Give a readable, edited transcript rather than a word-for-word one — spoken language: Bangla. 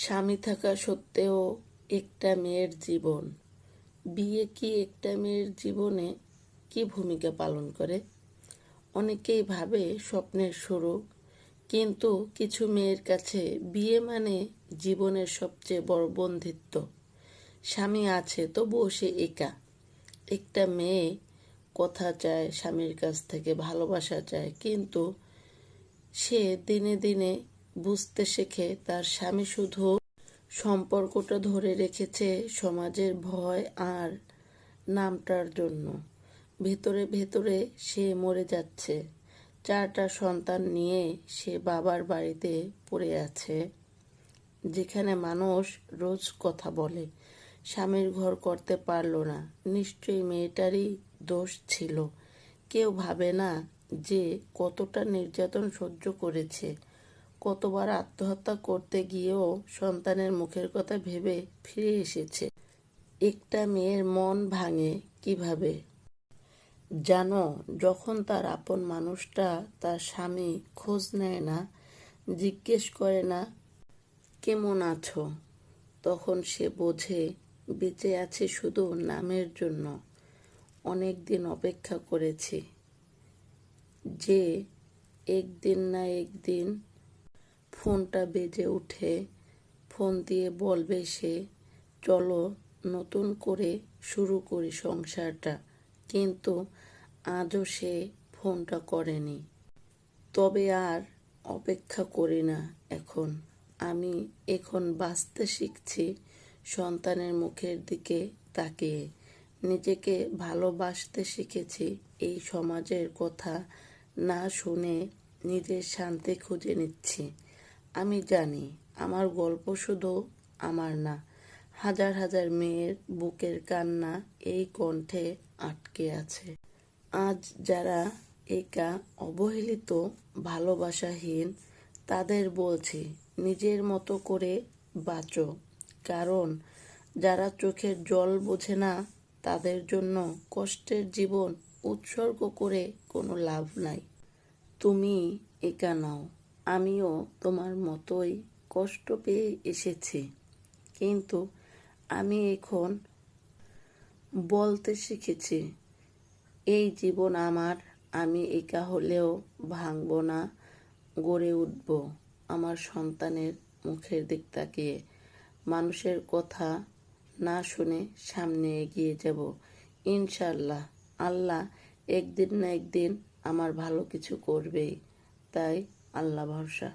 স্বামী থাকা সত্ত্বেও একটা মেয়ের জীবন, বিয়ে কি একটা মেয়ের জীবনে কি ভূমিকা পালন করে? অনেকেই ভাবে স্বপ্নের শুরু, কিন্তু কিছু মেয়ের কাছে বিয়ে মানে জীবনের সবচেয়ে বড় বন্ধিত্ব। স্বামী আছে তবুও সে একা। একটা মেয়ে কথা চায়, স্বামীর কাছ থেকে ভালোবাসা চায়, কিন্তু সে দিনে দিনে বুঝতে শেখে তার স্বামী শুধু সম্পর্কটা ধরে রেখেছে সমাজের ভয় আর নামটার জন্য। ভেতরে ভেতরে সে মরে যাচ্ছে। 4টা সন্তান নিয়ে সে বাবার বাড়িতে পড়ে আছে, যেখানে মানুষ রোজ কথা বলে স্বামীর ঘর করতে পারল না। নিশ্চয়ই মেয়েটারই দোষ ছিল। কেউ ভাবে না যে কতটা নির্যাতন সহ্য করেছে, কতবার আত্মহত্যা করতে গিয়েও সন্তানের মুখের কথা ভেবে ফিরে এসেছে। একটা মেয়ের মন ভাঙে কিভাবে জানো? যখন তার আপন মানুষটা, তার স্বামী, খোঁজ নেয় না, জিজ্ঞেস করে না কেমন আছো, তখন সে বোঝে বেঁচে আছে শুধু নামের জন্য। অনেক দিন অপেক্ষা করেছি যে একদিন না একদিন ফোনটা বেজে উঠে, ফোন দিয়ে বলবে সে, চলো নতুন করে শুরু করি সংসারটা। কিন্তু আজও সে ফোনটা করেনি। তবে আর অপেক্ষা করি না এখন। আমি এখন বাঁচতে শিখছি সন্তানের মুখের দিকে তাকিয়ে। নিজেকে ভালোবাসতে শিখেছি এই সমাজের কথা না শুনে নিজের শান্তি খুঁজে নিচ্ছি। আমি জানি আমার গল্প শুধু আমার না, হাজার হাজার মেয়ের বুকের কান্না এই কণ্ঠে আটকে আছে। আজ যারা একা, অবহেলিত, ভালোবাসাহীন, তাদের বলছি নিজের মতো করে বাঁচো। কারণ যারা চোখের জল বোঝে না, তাদের জন্য কষ্টের জীবন উৎসর্গ করে কোনো লাভ নাই। তুমি একা নাও, আমিও তোমার মতোই কষ্ট পেয়ে এসেছি। কিন্তু আমি এখন বলতে শিখেছি, এই জীবন আমার। আমি একা হলেও ভাঙব না, গড়ে উঠব আমার সন্তানের মুখের দিক তাকিয়ে। মানুষের কথা না শুনে সামনে এগিয়ে যাব ইনশাল্লাহ। আল্লাহ একদিন না একদিন আমার ভালো কিছু করবেই, তাই আল্লাহ ভরসা।